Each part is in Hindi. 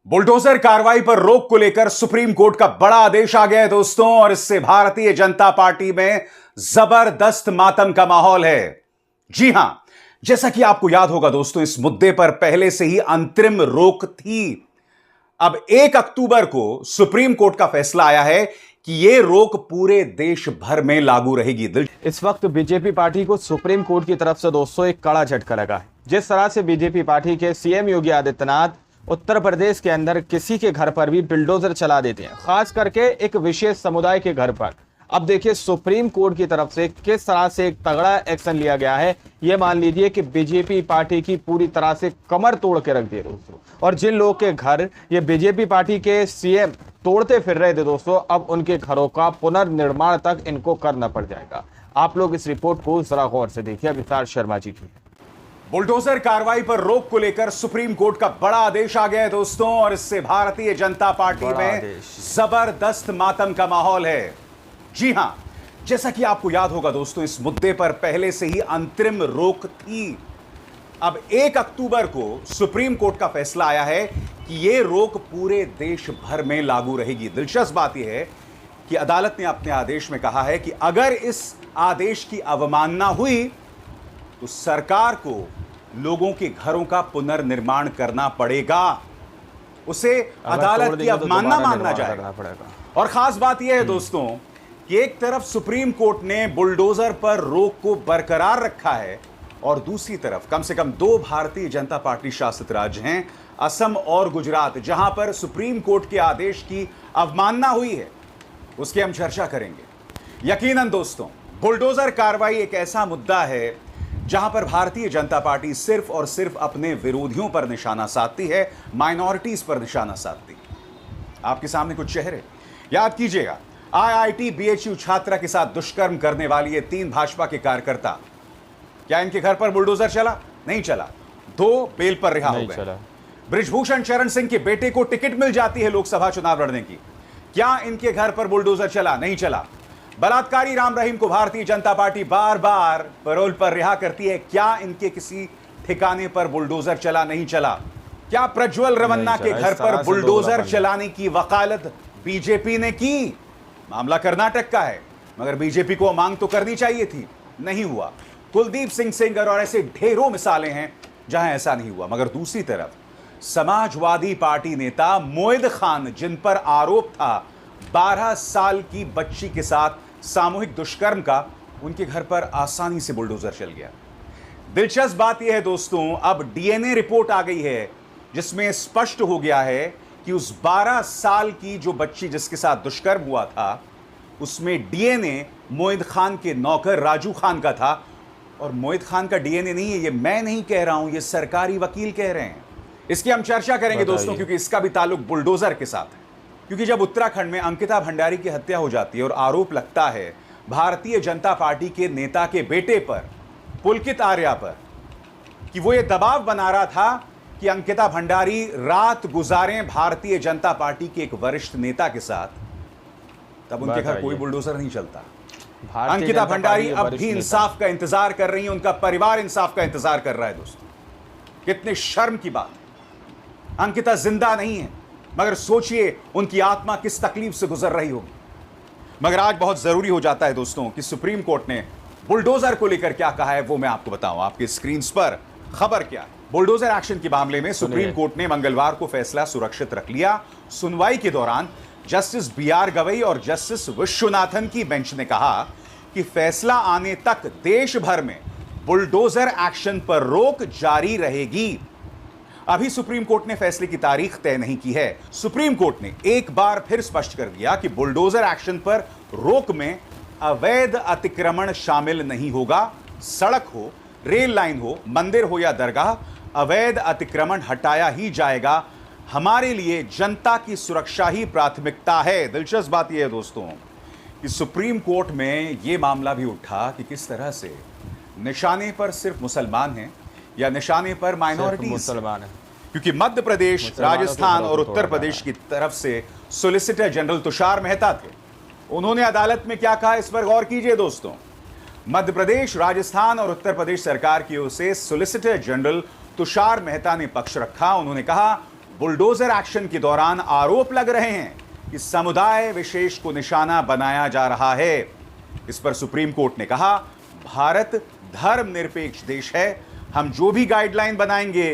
बुलडोजर कार्रवाई पर रोक को लेकर सुप्रीम कोर्ट का बड़ा आदेश आ गया है दोस्तों, और इससे भारतीय जनता पार्टी में जबरदस्त मातम का माहौल है। जी हां, जैसा कि आपको याद होगा दोस्तों, इस मुद्दे पर पहले से ही अंतरिम रोक थी। अब 1 अक्टूबर को सुप्रीम कोर्ट का फैसला आया है कि यह रोक पूरे देश भर में लागू रहेगी। इस वक्त बीजेपी पार्टी को सुप्रीम कोर्ट की तरफ से दोस्तों एक कड़ा झटका लगा है। जिस तरह से बीजेपी पार्टी के सीएम योगी आदित्यनाथ उत्तर प्रदेश के अंदर किसी के घर पर भी बिल्डोजर चला देते हैं, खास करके एक विशेष समुदाय के घर पर। अब देखिए सुप्रीम कोर्ट की तरफ से किस तरह से एक तगड़ा एक्शन लिया गया है। ये मान लीजिए कि बीजेपी पार्टी की पूरी तरह से कमर तोड़ के रख दी दोस्तों। और जिन लोग के घर ये बीजेपी पार्टी के सीएम तोड़ते फिर रहे थे दोस्तों, अब उनके घरों का पुनर्निर्माण तक इनको करना पड़ जाएगा। आप लोग इस रिपोर्ट को जरा गौर से देखिए, विशाल शर्मा जी की। बुलडोजर कार्रवाई पर रोक को लेकर सुप्रीम कोर्ट का बड़ा आदेश आ गया है दोस्तों, और इससे भारतीय जनता पार्टी में जबरदस्त मातम का माहौल है। जी हां, जैसा कि आपको याद होगा दोस्तों, इस मुद्दे पर पहले से ही अंतरिम रोक थी। अब 1 अक्टूबर को सुप्रीम कोर्ट का फैसला आया है कि यह रोक पूरे देश भर में लागू रहेगी। दिलचस्प बात यह है कि अदालत ने अपने आदेश में कहा है कि अगर इस आदेश की अवमानना हुई तो सरकार को लोगों के घरों का पुनर्निर्माण करना पड़ेगा। उसे अदालत की अवमानना मानना जाएगा। और खास बात यह है दोस्तों कि एक तरफ सुप्रीम कोर्ट ने बुलडोजर पर रोक को बरकरार रखा है, और दूसरी तरफ कम से कम 2 भारतीय जनता पार्टी शासित राज्य हैं, असम और गुजरात, जहां पर सुप्रीम कोर्ट के आदेश की अवमानना हुई है। उसकी हम चर्चा करेंगे। यकीनन दोस्तों, बुलडोजर कार्रवाई एक ऐसा मुद्दा है जहां पर भारतीय जनता पार्टी सिर्फ और सिर्फ अपने विरोधियों पर निशाना साधती है, माइनॉरिटीज पर निशाना साधती है। आपके सामने कुछ चेहरे याद कीजिएगा। आईआईटी बीएचयू छात्रा के साथ दुष्कर्म करने वाली ये 3 भाजपा के कार्यकर्ता, क्या इनके घर पर बुलडोजर चला? नहीं चला। 2 बेल पर रिहा हो गए। बृजभूषण शरण सिंह के बेटे को टिकट मिल जाती है लोकसभा चुनाव लड़ने की, क्या इनके घर पर बुलडोजर चला? नहीं चला। बलात्कारी राम रहीम को भारतीय जनता पार्टी बार बार पैरोल पर रिहा करती है, क्या इनके किसी ठिकाने पर बुलडोजर चला? नहीं चला। क्या प्रज्वल रमन्ना के घर पर बुलडोजर चलाने की वकालत बीजेपी ने की? मामला कर्नाटक का है, मगर बीजेपी को मांग तो करनी चाहिए थी, नहीं हुआ। कुलदीप सिंह सेंगर और ऐसे ढेरों मिसालें हैं जहां ऐसा नहीं हुआ। मगर दूसरी तरफ समाजवादी पार्टी नेता मोइद खान, जिन पर आरोप था 12 साल की बच्ची के साथ सामूहिक दुष्कर्म का, उनके घर पर आसानी से बुलडोजर चल गया। दिलचस्प बात यह है दोस्तों, अब डीएनए रिपोर्ट आ गई है जिसमें स्पष्ट हो गया है कि उस 12 साल की जो बच्ची जिसके साथ दुष्कर्म हुआ था, उसमें डीएनए मोइद खान के नौकर राजू खान का था। और मोइद खान का डीएनए नहीं है, ये मैं नहीं कह रहा हूं, ये सरकारी वकील कह रहे हैं। इसकी हम चर्चा करेंगे दोस्तों, क्योंकि इसका भी ताल्लुक बुलडोजर के साथ है। क्योंकि जब उत्तराखंड में अंकिता भंडारी की हत्या हो जाती है और आरोप लगता है भारतीय जनता पार्टी के नेता के बेटे पर, पुलकित आर्या पर, कि वो ये दबाव बना रहा था कि अंकिता भंडारी रात गुजारें भारतीय जनता पार्टी के एक वरिष्ठ नेता के साथ, तब उनके घर कोई बुलडोजर नहीं चलता। अंकिता भंडारी अब भी इंसाफ का इंतजार कर रही है, उनका परिवार इंसाफ का इंतजार कर रहा है दोस्तों। कितने शर्म की बात। अंकिता जिंदा नहीं है, मगर सोचिए उनकी आत्मा किस तकलीफ से गुजर रही होगी। मगर आज बहुत जरूरी हो जाता है दोस्तों कि सुप्रीम कोर्ट ने बुलडोजर को लेकर क्या कहा है, वो मैं आपको बताऊं। आपके स्क्रीन पर खबर क्या है। बुलडोजर एक्शन के मामले में सुप्रीम कोर्ट ने मंगलवार को फैसला सुरक्षित रख लिया। सुनवाई के दौरान जस्टिस बीआर गवई और जस्टिस विश्वनाथन की बेंच ने कहा कि फैसला आने तक देश भर में बुलडोजर एक्शन पर रोक जारी रहेगी। अभी सुप्रीम कोर्ट ने फैसले की तारीख तय नहीं की है। सुप्रीम कोर्ट ने एक बार फिर स्पष्ट कर दिया कि बुलडोजर एक्शन पर रोक में अवैध अतिक्रमण शामिल नहीं होगा। सड़क हो, रेल लाइन हो, मंदिर हो या दरगाह, अवैध अतिक्रमण हटाया ही जाएगा। हमारे लिए जनता की सुरक्षा ही प्राथमिकता है। दिलचस्प बात यह है दोस्तों कि सुप्रीम कोर्ट में यह मामला भी उठा कि किस तरह से निशाने पर सिर्फ मुसलमान हैं या निशाने पर माइनॉरिटी मुसलमान है। क्योंकि मध्य प्रदेश, राजस्थान और उत्तर प्रदेश की तरफ से सॉलिसिटर जनरल तुषार मेहता थे। उन्होंने अदालत में क्या कहा, इस पर गौर कीजिए दोस्तों। मध्य प्रदेश, राजस्थान और उत्तर प्रदेश सरकार की ओर से सॉलिसिटर जनरल तुषार मेहता ने पक्ष रखा। उन्होंने कहा बुलडोजर एक्शन के दौरान आरोप लग रहे हैं कि समुदाय विशेष को निशाना बनाया जा रहा है। इस पर सुप्रीम कोर्ट ने कहा, भारत धर्मनिरपेक्ष देश है, हम जो भी गाइडलाइन बनाएंगे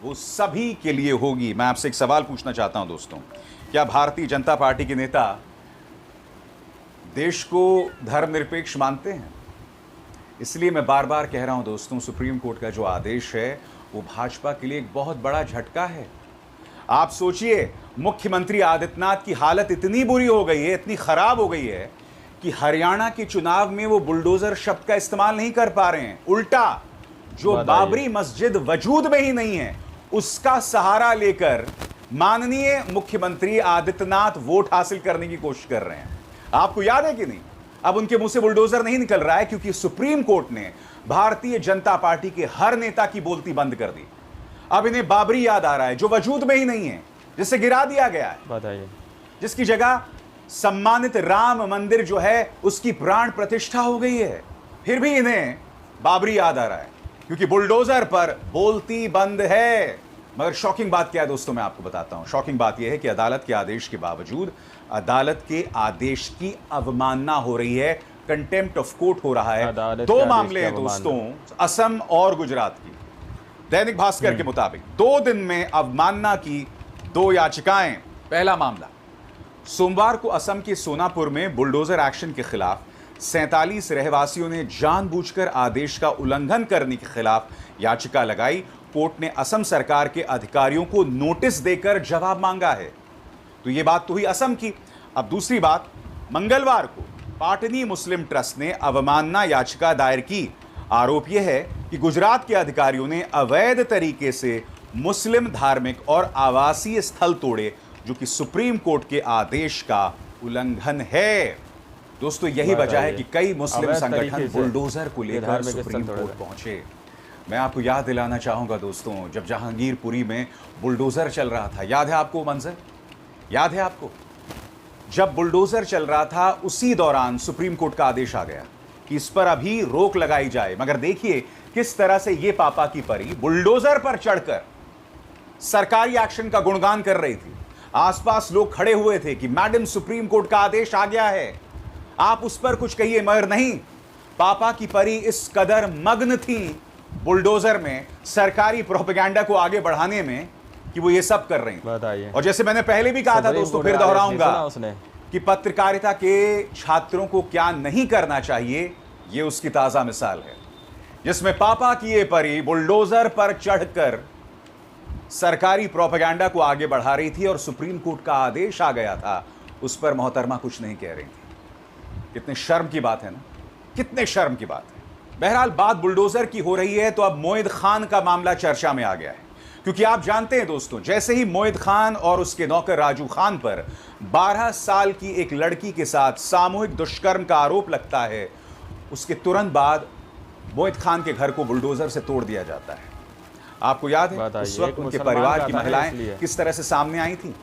वो सभी के लिए होगी। मैं आपसे एक सवाल पूछना चाहता हूं दोस्तों, क्या भारतीय जनता पार्टी के नेता देश को धर्मनिरपेक्ष मानते हैं? इसलिए मैं बार बार कह रहा हूं दोस्तों, सुप्रीम कोर्ट का जो आदेश है वो भाजपा के लिए एक बहुत बड़ा झटका है। आप सोचिए, मुख्यमंत्री आदित्यनाथ की हालत इतनी बुरी हो गई है, इतनी खराब हो गई है कि हरियाणा के चुनाव में वो बुलडोजर शब्द का इस्तेमाल नहीं कर पा रहे हैं। उल्टा जो बाबरी मस्जिद वजूद में ही नहीं है उसका सहारा लेकर माननीय मुख्यमंत्री आदित्यनाथ वोट हासिल करने की कोशिश कर रहे हैं। आपको याद है कि नहीं? अब उनके मुंह से बुलडोजर नहीं निकल रहा है क्योंकि सुप्रीम कोर्ट ने भारतीय जनता पार्टी के हर नेता की बोलती बंद कर दी। अब इन्हें बाबरी याद आ रहा है जो वजूद में ही नहीं है, जिसे गिरा दिया गया है। बताइए, जिसकी जगह सम्मानित राम मंदिर जो है उसकी प्राण प्रतिष्ठा हो गई है, फिर भी इन्हें बाबरी याद आ रहा है क्योंकि बुलडोजर पर बोलती बंद है। मगर शॉकिंग बात क्या है दोस्तों, मैं आपको बताता हूं। शॉकिंग बात यह है कि अदालत के आदेश के बावजूद अदालत के आदेश की अवमानना हो रही है, कंटेम्प्ट ऑफ कोर्ट हो रहा है। दो मामले हैं दोस्तों, असम और गुजरात की। दैनिक भास्कर के मुताबिक 2 दिन में अवमानना की 2 याचिकाएं। पहला मामला, सोमवार को असम के सोनापुर में बुलडोजर एक्शन के खिलाफ 47 रहवासियों ने जानबूझकर आदेश का उल्लंघन करने के खिलाफ याचिका लगाई। कोर्ट ने असम सरकार के अधिकारियों को नोटिस देकर जवाब मांगा है। तो यह बात तो हुई असम की। अब दूसरी बात, मंगलवार को पाटनी मुस्लिम ट्रस्ट ने अवमानना याचिका दायर की। आरोप यह है कि गुजरात के अधिकारियों ने अवैध तरीके से मुस्लिम धार्मिक और आवासीय स्थल तोड़े, जो कि सुप्रीम कोर्ट के आदेश का उल्लंघन है। दोस्तों, यही वजह है कि कई मुस्लिम संगठन बुलडोजर को लेकर सुप्रीम कोर्ट पहुंचे। मैं आपको याद दिलाना चाहूंगा दोस्तों, जब जहांगीरपुरी में बुलडोजर चल रहा था, याद है आपको मंजर? याद है आपको? जब बुलडोजर चल रहा था उसी दौरान सुप्रीम कोर्ट का आदेश आ गया कि इस पर अभी रोक लगाई जाए। मगर देखिए किस तरह से ये पापा की परी बुलडोजर पर चढ़कर सरकारी एक्शन का गुणगान कर रही थी। आसपास लोग खड़े हुए थे कि मैडम, सुप्रीम कोर्ट का आदेश आ गया है, आप उस पर कुछ कहिए। मगर नहीं, पापा की परी इस कदर मग्न थी बुलडोजर में, सरकारी प्रोपेगेंडा को आगे बढ़ाने में, कि वो ये सब कर रही हैं। और जैसे मैंने पहले भी कहा था दोस्तों, फिर दोहराऊंगा कि पत्रकारिता के छात्रों को क्या नहीं करना चाहिए, ये उसकी ताजा मिसाल है, जिसमें पापा की ये परी बुलडोजर पर चढ़कर सरकारी प्रोपेगेंडा को आगे बढ़ा रही थी और सुप्रीम कोर्ट का आदेश आ गया था, उस पर मोहतरमा कुछ नहीं कह रही थी। कितने शर्म की बात है ना, कितने शर्म की बात है। बहरहाल, बात बुलडोजर की हो रही है तो अब मोहित खान का मामला चर्चा में आ गया है, क्योंकि आप जानते हैं दोस्तों, जैसे ही मोहित खान और उसके नौकर राजू खान पर 12 साल की एक लड़की के साथ सामूहिक दुष्कर्म का आरोप लगता है, उसके तुरंत बाद मोहित खान के घर को बुलडोजर से तोड़ दिया जाता है। आपको याद है उस वक्त उनके परिवार की महिलाएं किस तरह से सामने आई थी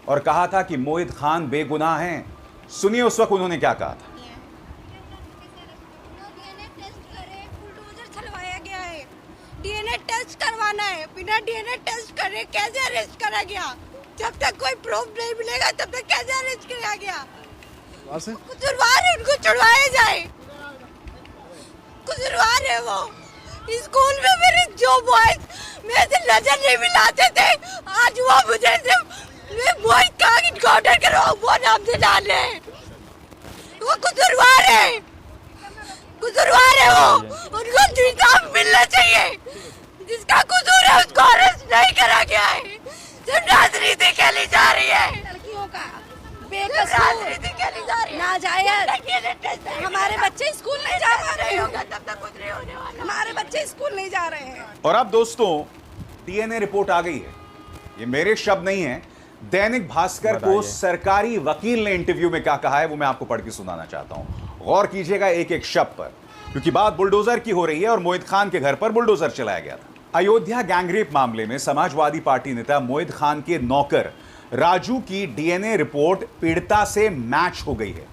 और कहा था कि मोहित खान बेगुनाह हैं। सुनिए उस वक्त उन्होंने क्या कहा था। डीएनए टेस्ट करवाना है, बिना डीएनए टेस्ट करे कैसे अरेस्ट करा गया? जब तक कोई प्रूफ नहीं मिलेगा तब तक कैसे अरेस्ट किया गया? कसूरवार है, उनको छुड़वाया जाए। कसूरवार है वो। स्कूल में मेरे जो बॉयज मेरे से नजर नहीं मिलाते थे, आज वो मुझे मोहित का इनकाउंटर करो वो नाम से डाल रहे हैं। वो कसूरवार है, कसूरवार है वो। उनको इंसाफ मिलना चाहिए। जिसका कसूर है उसको अरेस्ट नहीं करा गया है। सिर्फ राजनीति खेली जा रही है। लड़कियों का राजनीति खेली जा रही है। नाजायज। हमारे बच्चे स्कूल नहीं जा रहे होगा तब तक कुछ नहीं होने वाला। हमारे बच्चे स्कूल नहीं जा रहे हैं। और अब दोस्तों, डीएनए रिपोर्ट आ गई है। ये मेरे शब्द नहीं है, दैनिक भास्कर को सरकारी वकील ने इंटरव्यू में क्या कहा है वो मैं आपको पढ़ के सुनाना चाहता हूं। गौर कीजिएगा एक एक शब्द पर, क्योंकि बात बुलडोजर की हो रही है और मोहित खान के घर पर बुलडोजर चलाया गया था। अयोध्या गैंगरेप मामले में समाजवादी पार्टी नेता मोहित खान के नौकर राजू की डीएनए रिपोर्ट पीड़िता से मैच हो गई है।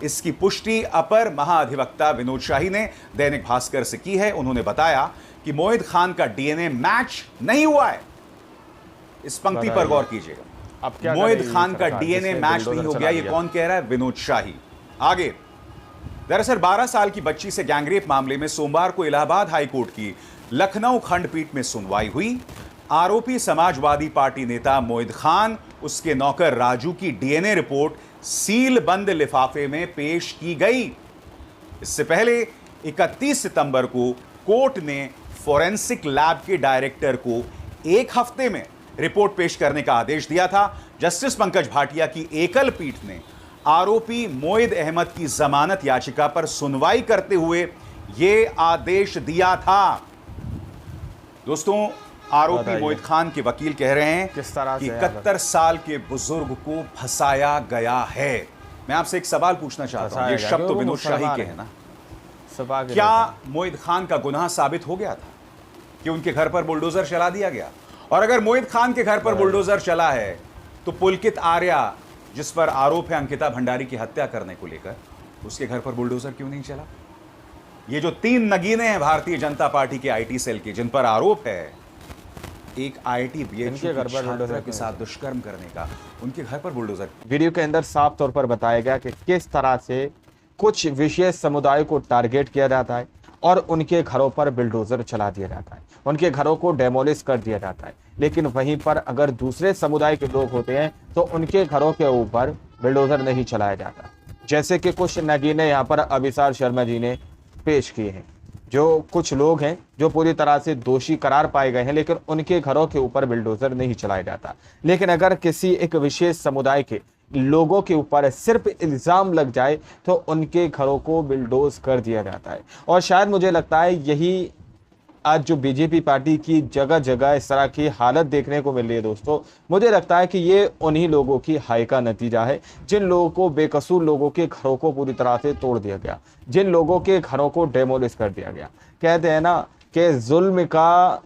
इसकी पुष्टि अपर महाधिवक्ता विनोद शाही ने दैनिक भास्कर से की है। उन्होंने बताया कि मोहित खान का डीएनए मैच नहीं हुआ है। इस पंक्ति पर गौर कीजिएगा। अब क्या मोहित करेगी खान का सरकार डीएनए जिसने मैच बुलडोजर नहीं हो चला गया, ये दिया? कौन कह रहा है? विनोद शाही। आगे, दरअसल 12 साल की बच्ची से गैंगरेप मामले में सोमवार को इलाहाबाद हाईकोर्ट की लखनऊ खंडपीठ में सुनवाई हुई। आरोपी समाजवादी पार्टी नेता मोहित खान, उसके नौकर राजू की डीएनए रिपोर्ट सील बंद लिफाफे में पेश की गई। इससे पहले 31 सितंबर को कोर्ट ने फोरेंसिक लैब के डायरेक्टर को 1 हफ्ते में रिपोर्ट पेश करने का आदेश दिया था। जस्टिस पंकज भाटिया की एकल पीठ ने आरोपी मोहित अहमद की जमानत याचिका पर सुनवाई करते हुए यह आदेश दिया था। दोस्तों, आरोपी मोहित खान के वकील कह रहे हैं किस तरह कि से 71 साल के बुजुर्ग को फंसाया गया है। मैं आपसे एक सवाल पूछना चाहता हूं, ये शब्द तो विनोद शाही के हैं ना? क्या मोहित खान का गुनाह साबित हो गया था कि उनके घर पर बुलडोजर चला दिया गया? और अगर मोहित खान के घर पर बुलडोजर चला है तो पुलकित आर्या, जिस पर आरोप है अंकिता भंडारी की हत्या करने को लेकर, उसके घर पर बुलडोजर क्यों नहीं चला? ये जो 3 नगीने हैं भारतीय जनता पार्टी के आईटी सेल के, जिन पर आरोप है एक आईआईटी बीएचयू की छात्रा के साथ दुष्कर्म करने का, उनके घर पर बुलडोजर। वीडियो के अंदर साफ तौर पर बताया गया कि किस तरह से कुछ विशेष समुदाय को टारगेट किया जाता है और उनके घरों पर बुलडोजर चला दिया जाता है, उनके घरों को डेमोलिश कर दिया जाता है। लेकिन वहीं पर अगर दूसरे समुदाय के लोग होते हैं तो उनके घरों के ऊपर बुलडोजर नहीं चलाया जाता, जैसे कि कुछ नगीने यहाँ पर अभिसार शर्मा जी ने पेश किए हैं। जो कुछ लोग हैं जो पूरी तरह से दोषी करार पाए गए हैं, लेकिन उनके घरों के ऊपर बुलडोजर नहीं चलाया जाता। लेकिन अगर किसी एक विशेष समुदाय के लोगों के ऊपर सिर्फ इल्जाम लग जाए तो उनके घरों को बुलडोज कर दिया जाता है। और शायद मुझे लगता है यही आज जो बीजेपी पार्टी की जगह जगह इस तरह की हालत देखने को मिल रही है दोस्तों, मुझे लगता है कि ये उन्हीं लोगों की हाय का नतीजा है जिन लोगों को, बेकसूर लोगों के घरों को पूरी तरह से तोड़ दिया गया, जिन लोगों के घरों को डेमोलिश कर दिया गया। कहते हैं ना कि जुल्म का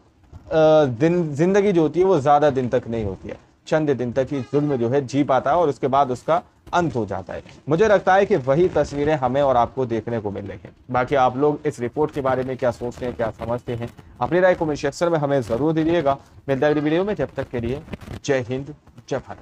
जिंदगी जो होती है वो ज़्यादा दिन तक नहीं होती है, चंद दिन तक ही जुल्म जो है जी पाता है और उसके बाद उसका अंत हो जाता है। मुझे लगता है कि वही तस्वीरें हमें और आपको देखने को मिल रही हैं। बाकी आप लोग इस रिपोर्ट के बारे में क्या सोचते हैं, क्या समझते हैं, अपनी राय कमेंट सेक्शन में हमें जरूर दीजिएगा। मिलता है अगली वीडियो में, जब तक के लिए जय हिंद, जय भारत।